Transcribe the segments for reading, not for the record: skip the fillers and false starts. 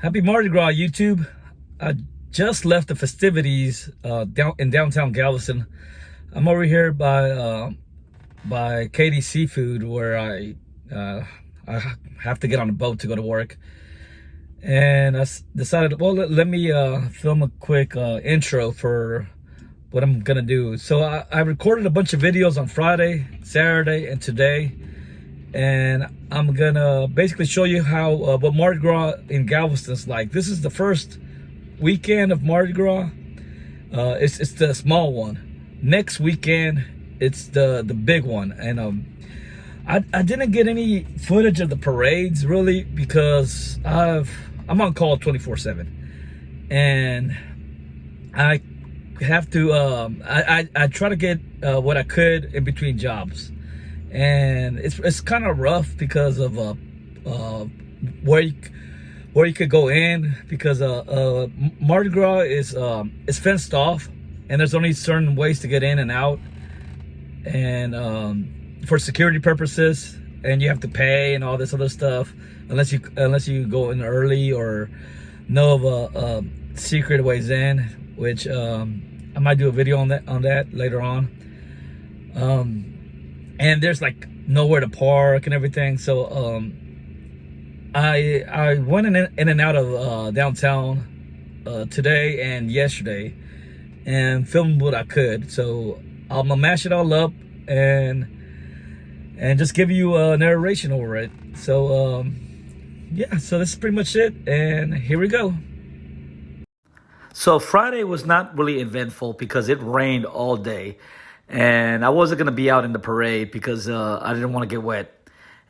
Happy Mardi Gras, YouTube. I just left the festivities down in downtown Galveston. I'm over here by Katie's Seafood, where I have to get on a boat to go to work. And decided, well, let me film a quick intro for what I'm gonna do. So I recorded a bunch of videos on Friday, Saturday, and today. And I'm gonna basically show you how what Mardi Gras in Galveston's like. This is the first weekend of Mardi Gras. It's the small one. Next weekend, it's the big one. And I didn't get any footage of the parades really because I'm on call 24/7, and I have to I try to get what I could in between jobs. And it's kind of rough because of where you could go in, because Mardi Gras is fenced off, and there's only certain ways to get in and out, and for security purposes, and you have to pay and all this other stuff unless you go in early or know of secret ways in, which I might do a video on that later on. And there's like nowhere to park and everything. So I went in and out of downtown today and yesterday and filmed what I could. So I'm gonna mash it all up and just give you a narration over it. So yeah, so this is pretty much it, and here we go. So Friday was not really eventful because it rained all day. And I wasn't going to be out in the parade because I didn't want to get wet.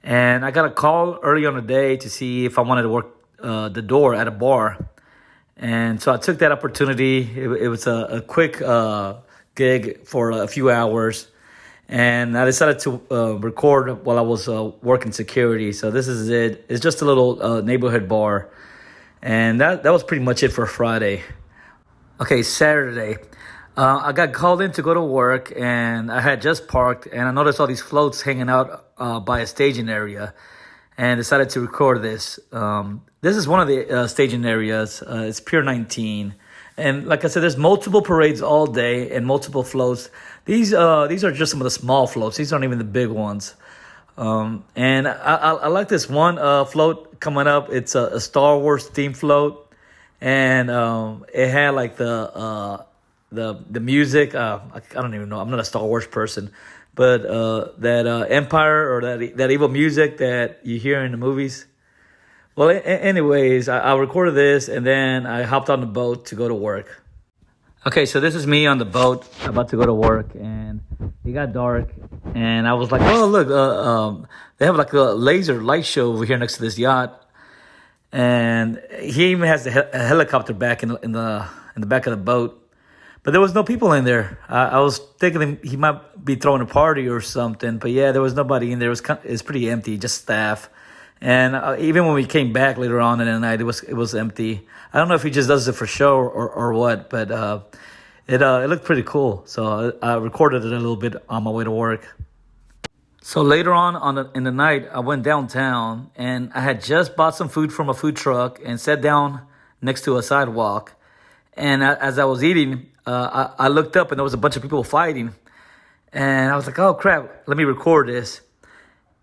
And I got a call early on the day to see if I wanted to work the door at a bar. And so I took that opportunity. It was a quick gig for a few hours. And I decided to record while I was working security. So this is it. It's just a little neighborhood bar. And that was pretty much it for Friday. Okay, Saturday. I got called in to go to work, and I had just parked, and I noticed all these floats hanging out by a staging area, and decided to record this. This is one of the staging areas. It's Pier 19, and like I said, there's multiple parades all day and multiple floats. These are just some of the small floats. These aren't even the big ones. And I like this one float coming up. It's a Star Wars themed float, and it had like the music. I don't even know. I'm not a Star Wars person, but that Empire or that evil music that you hear in the movies. Well, anyways, I recorded this and then I hopped on the boat to go to work. Okay, so this is me on the boat about to go to work, and it got dark, and I was like, oh look, they have like a laser light show over here next to this yacht, and he even has a helicopter back in the back of the boat. But there was no people in there. I was thinking he might be throwing a party or something. But yeah, there was nobody in there. It's pretty empty, just staff. And even when we came back later on in the night, it was empty. I don't know if he just does it for show or what, but it looked pretty cool. So I recorded it a little bit on my way to work. So later on in the night, I went downtown, and I had just bought some food from a food truck and sat down next to a sidewalk. And as I was eating, I looked up and there was a bunch of people fighting, and I was like, oh crap, let me record this.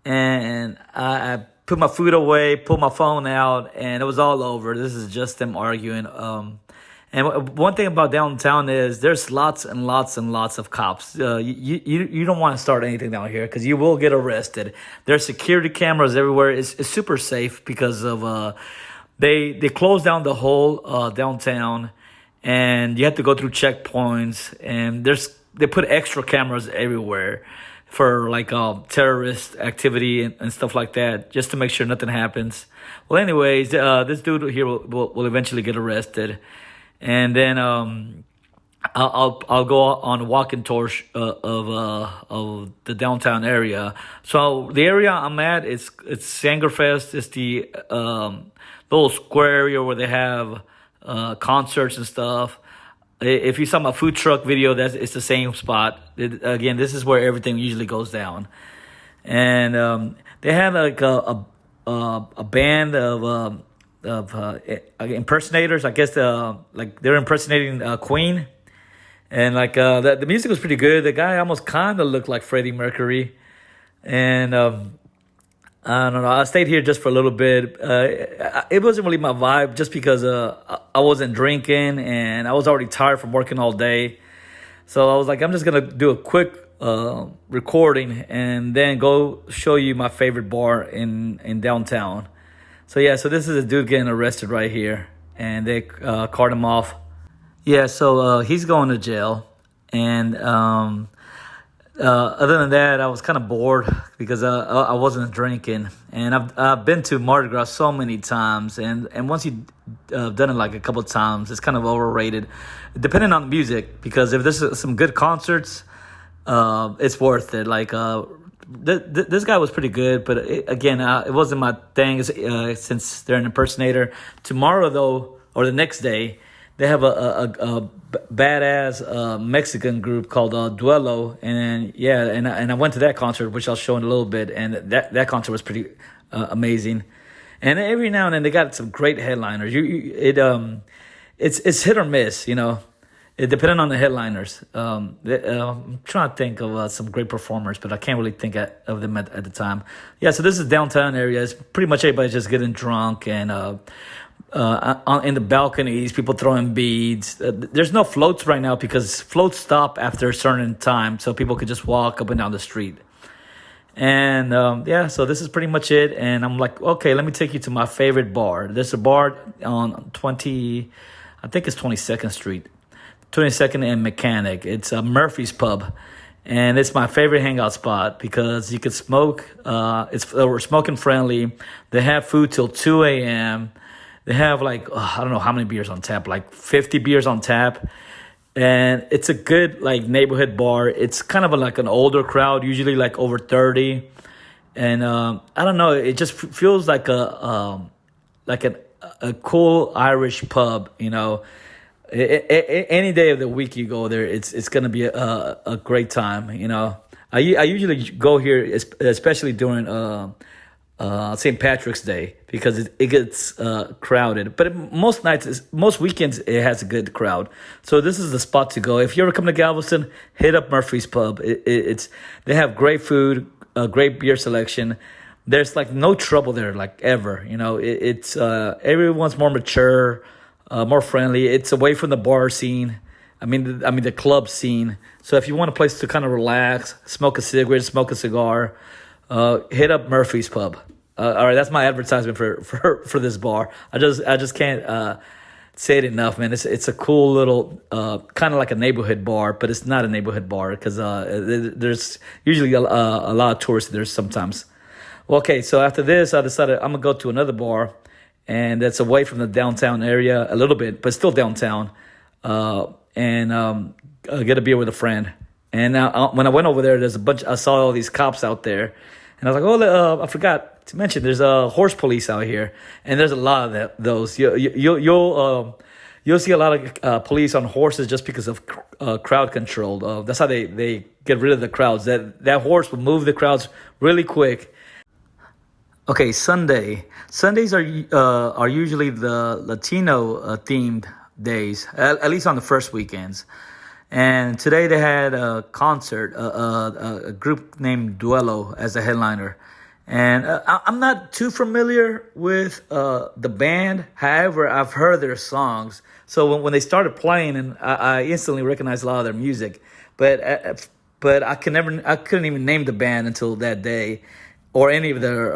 And I put my food away, pulled my phone out, and it was all over. This is just them arguing. And one thing about downtown is there's lots and lots and lots of cops. You don't want to start anything down here because you will get arrested. There's security cameras everywhere. It's super safe because of they closed down the whole downtown. And you have to go through checkpoints, and they put extra cameras everywhere for like terrorist activity and stuff like that, just to make sure nothing happens. Well, anyways, this dude here will eventually get arrested, and then I'll go on a walking tour of the downtown area. So the area I'm at it's Sangerfest. It's the little square area where they have concerts and stuff. If you saw my food truck video, it's the same spot. Again, this is where everything usually goes down. And they had like a band of impersonators. I guess like they're impersonating Queen, and like the music was pretty good. The guy almost kind of looked like Freddie Mercury, and I don't know. I stayed here just for a little bit. It wasn't really my vibe, just because I wasn't drinking and I was already tired from working all day. So I was like, I'm just gonna do a quick recording and then go show you my favorite bar in downtown. So yeah, so this is a dude getting arrested right here, and they cart him off. Yeah, so he's going to jail, and other than that, I was kind of bored because I wasn't drinking, and I've been to Mardi Gras so many times, and once you've done it like a couple of times, it's kind of overrated, depending on the music. Because if there's some good concerts, it's worth it. Like this guy was pretty good, but again, it wasn't my thing. Since they're an impersonator. Tomorrow though, or the next day, they have a badass Mexican group called Duelo, and yeah, and I went to that concert, which I'll show in a little bit, and that concert was pretty amazing. And every now and then they got some great headliners. It's hit or miss, depending on the headliners. I'm trying to think of some great performers, but I can't really think of them at the time. Yeah, so this is downtown area. It's pretty much everybody just getting drunk, and in the balconies, people throwing beads. There's no floats right now because floats stop after a certain time, so people could just walk up and down the street. And yeah, so this is pretty much it. And I'm like, okay, let me take you to my favorite bar. There's a bar on I think it's 22nd Street, 22nd and Mechanic. It's Murphy's Pub. And it's my favorite hangout spot because you could smoke. We're smoking friendly. They have food till 2 a.m. They have like, I don't know how many beers on tap, like 50 beers on tap. And it's a good like neighborhood bar. It's kind of like an older crowd, usually like over 30. And I don't know, it just feels like a cool Irish pub, Any day of the week you go there, it's going to be a great time, I usually go here, especially during St. Patrick's Day, because it gets crowded. But most weekends, it has a good crowd. So this is the spot to go. If you ever come to Galveston, hit up Murphy's Pub. They have great food, a great beer selection. There's like no trouble there, like ever. It's everyone's more mature, more friendly. It's away from the bar scene. I mean the club scene. So if you want a place to kind of relax, smoke a cigarette, smoke a cigar, hit up Murphy's Pub. All right, that's my advertisement for this bar. I just can't say it enough, man. It's a cool little kind of like a neighborhood bar, but it's not a neighborhood bar because there's usually a lot of tourists there sometimes. Well, okay, so after this, I decided I'm gonna go to another bar, and that's away from the downtown area a little bit, but still downtown, and get a beer with a friend. And when I went over there, I saw all these cops out there, and I was like, I forgot to mention, there's a horse police out here, and there's a lot of those. You'll see a lot of police on horses just because of crowd control. That's how they get rid of the crowds. That horse will move the crowds really quick. Okay, Sundays are usually the Latino themed days, at least on the first weekends. And today they had a concert, a group named Duelo as a headliner. And I'm not too familiar with the band. However, I've heard their songs. So when they started playing, and I instantly recognized a lot of their music. But I couldn't even name the band until that day, or any of their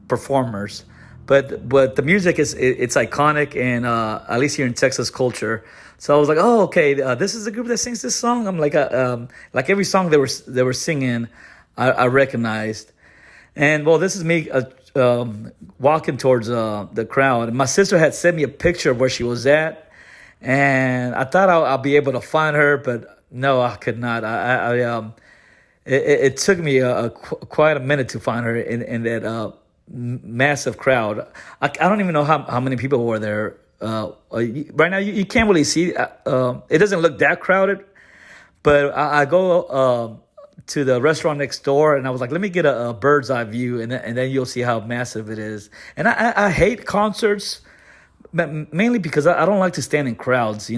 performers. But the music it's iconic, and at least here in Texas culture. So I was like, oh, okay, this is the group that sings this song. I'm like every song they were singing, I recognized. And well, this is me walking towards the crowd. My sister had sent me a picture of where she was at, and I thought I'll be able to find her, but no, I could not. It took me quite a minute to find her in that massive crowd. I don't even know how many people were there. Right now, you can't really see. It doesn't look that crowded, but I go to the restaurant next door, and I was like, let me get a bird's eye view, and then you'll see how massive it is. And I hate concerts mainly because I don't like to stand in crowds.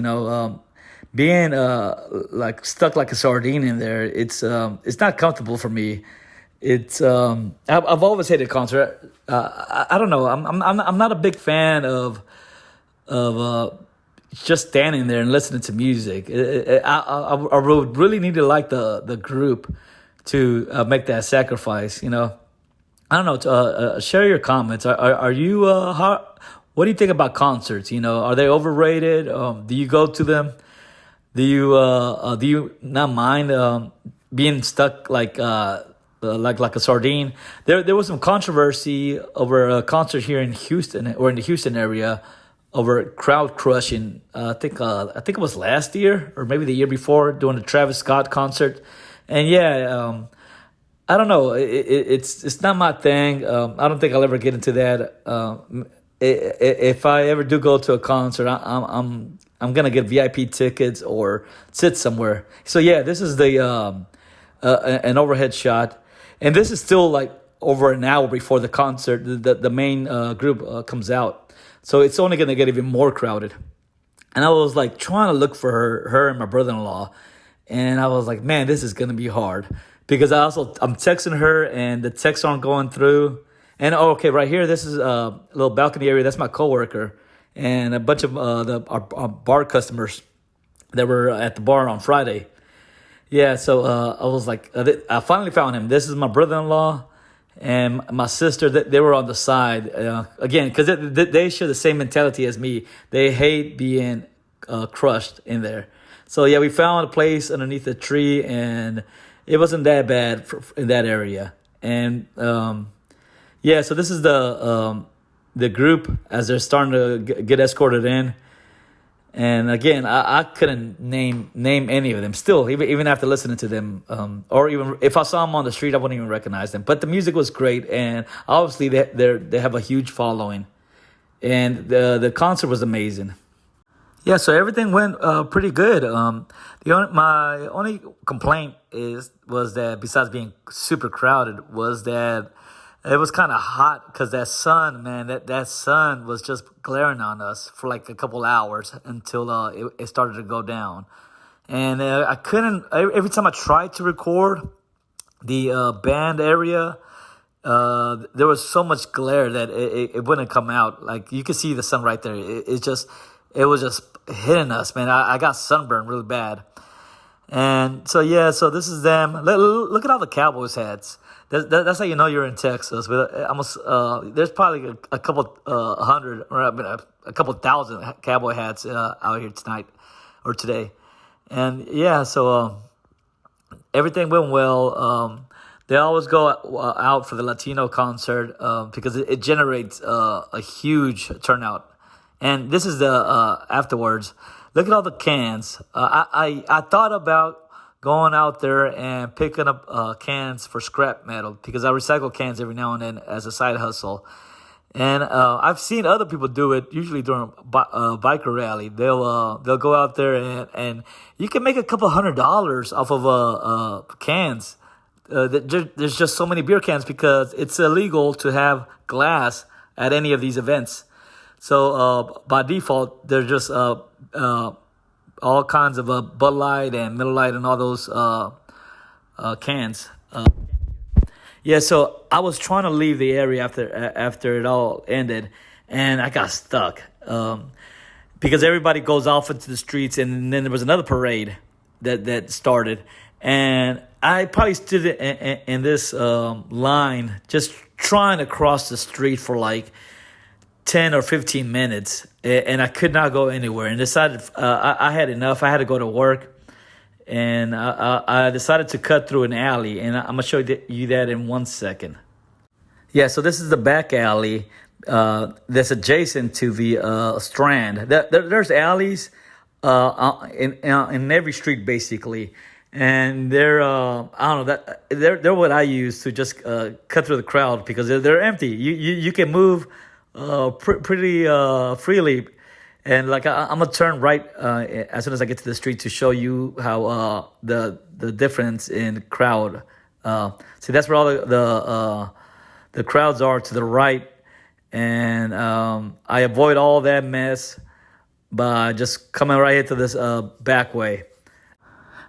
Being like stuck like a sardine in there, it's not comfortable for me. I've always hated concert. I don't know. I'm not a big fan of just standing there and listening to music. I would really need to like the group to make that sacrifice. I don't know. Share your comments. Are you how? What do you think about concerts? Are they overrated? Do you go to them? Do you not mind being stuck like a sardine? There was some controversy over a concert here in Houston or in the Houston area over crowd crushing. I think it was last year or maybe the year before during the Travis Scott concert, and yeah. I don't know. It's not my thing. I don't think I'll ever get into that. If I ever do go to a concert, I'm gonna get VIP tickets or sit somewhere. So yeah, this is the an overhead shot, and this is still like over an hour before the concert. The main group comes out, so it's only gonna get even more crowded. And I was like trying to look for her and my brother-in-law, and I was like, man, this is gonna be hard because I'm texting her and the texts aren't going through. And oh, okay, right here, this is a little balcony area. That's my coworker and a bunch of our bar customers that were at the bar on Friday. Yeah, so I was like, I finally found him. This is my brother-in-law and my sister. They were on the side again because they share the same mentality as me. They hate being crushed in there. So yeah, we found a place underneath a tree, and it wasn't that bad in that area. And yeah, so this is the group as they're starting to get escorted in. And again, I couldn't name any of them. Still, even after listening to them, or even if I saw them on the street, I wouldn't even recognize them. But the music was great, and obviously they have a huge following, and the concert was amazing. Yeah, so everything went pretty good. My only complaint was that besides being super crowded, was that it was kind of hot because that sun, man, that sun was just glaring on us for like a couple hours until it started to go down. And I couldn't, every time I tried to record the band area, there was so much glare that it wouldn't come out. Like you could see the sun right there. It was just hitting us, man. I got sunburned really bad. And so, yeah, so this is them. Look at all the Cowboys hats. That's how you know you're in Texas. There's probably a couple hundred, or I mean, a couple thousand cowboy hats out here tonight or today. And yeah, so everything went well. They always go out for the Latino concert because it generates a huge turnout. And this is the afterwards. Look at all the cans. I thought about going out there and picking up cans for scrap metal because I recycle cans every now and then as a side hustle. And I've seen other people do it usually during biker rally. They'll go out there and you can make a couple $100 off of cans. There's just so many beer cans because it's illegal to have glass at any of these events. So by default, they're just all kinds of Bud Light and Miller Lite and all those cans. Yeah, so I was trying to leave the area after it all ended, and I got stuck because everybody goes off into the streets, and then there was another parade that started, and I probably stood in this line just trying to cross the street for like 10 or 15 minutes, and I could not go anywhere, and decided I had enough. I had to go to work, and I decided to cut through an alley, and I'm going to show you that in 1 second. Yeah, so this is the back alley that's adjacent to the Strand. There's alleys in every street, basically, and they're I don't know, that they're what I use to just cut through the crowd because they're empty. You can move pretty freely, and like I'm gonna turn right as soon as I get to the street to show you how the difference in crowd. See, that's where all the crowds are to the right, and I avoid all that mess by just coming right into this back way.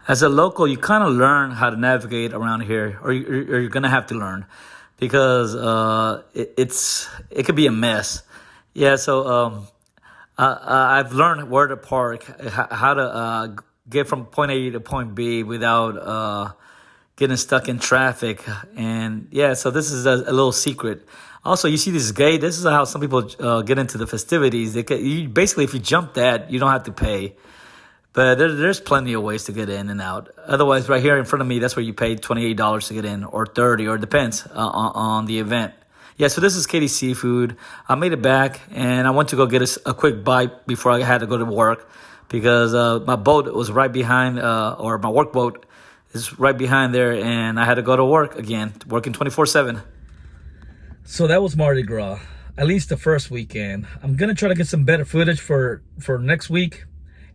As a local, you kind of learn how to navigate around here, or you're gonna have to learn, because it could be a mess. Yeah, so I've learned where to park, how to get from point A to point B without getting stuck in traffic. And yeah, so this is a little secret. Also, you see this gate. This is how some people get into the festivities. Basically, if you jump that, you don't have to pay. But there's plenty of ways to get in and out. Otherwise, right here in front of me, that's where you pay $28 to get in, or 30, or it depends on the event. Yeah, so this is Katie's Seafood. I made it back, and I went to go get a quick bite before I had to go to work, because my boat was right behind, or my work boat is right behind there, and I had to go to work again, working 24/7. So that was Mardi Gras, at least the first weekend. I'm gonna try to get some better footage for next week.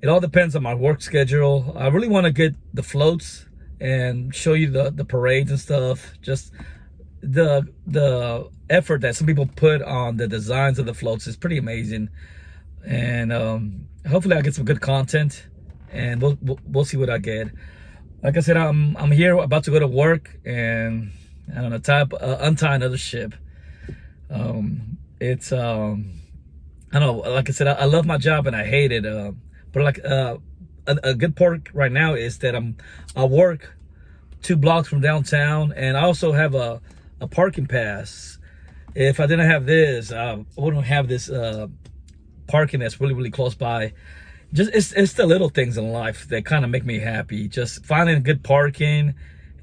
It all depends on my work schedule. I really want to get the floats and show you the parades and stuff. Just the effort that some people put on the designs of the floats is pretty amazing. And hopefully I'll get some good content, and we'll see what I get. Like I said, I'm here about to go to work, and I don't know, untie another ship. It's I don't know, like I said, I love my job and I hate it. But like a good part right now is that I work 2 blocks from downtown, and I also have a parking pass. If I didn't have this, I wouldn't have this parking that's really close by. Just it's the little things in life that kind of make me happy. Just finding good parking,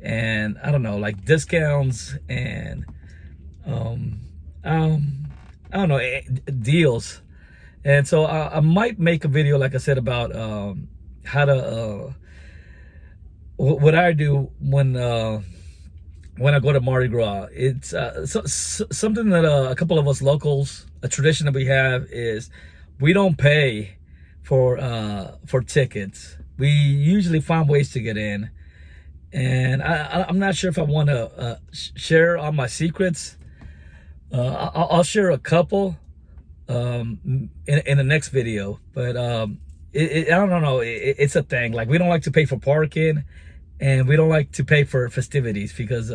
and I don't know, like discounts, and I don't know, deals. And so I might make a video, like I said, about how to what I do when I go to Mardi Gras. It's something that a couple of us locals, a tradition that we have, is we don't pay for tickets. We usually find ways to get in, and I'm not sure if I want to share all my secrets. I'll share a couple in the next video, but I don't know, it's a thing. Like, we don't like to pay for parking, and we don't like to pay for festivities, because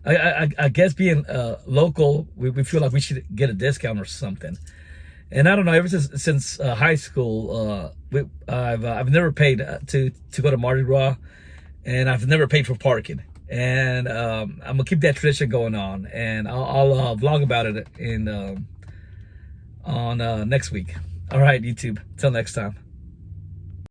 I guess being local, we feel like we should get a discount or something. And I don't know, ever since high school, I've never paid to go to Mardi Gras, and I've never paid for parking. And I'm gonna keep that tradition going on, and I'll vlog about it on next week. All right, YouTube, till next time.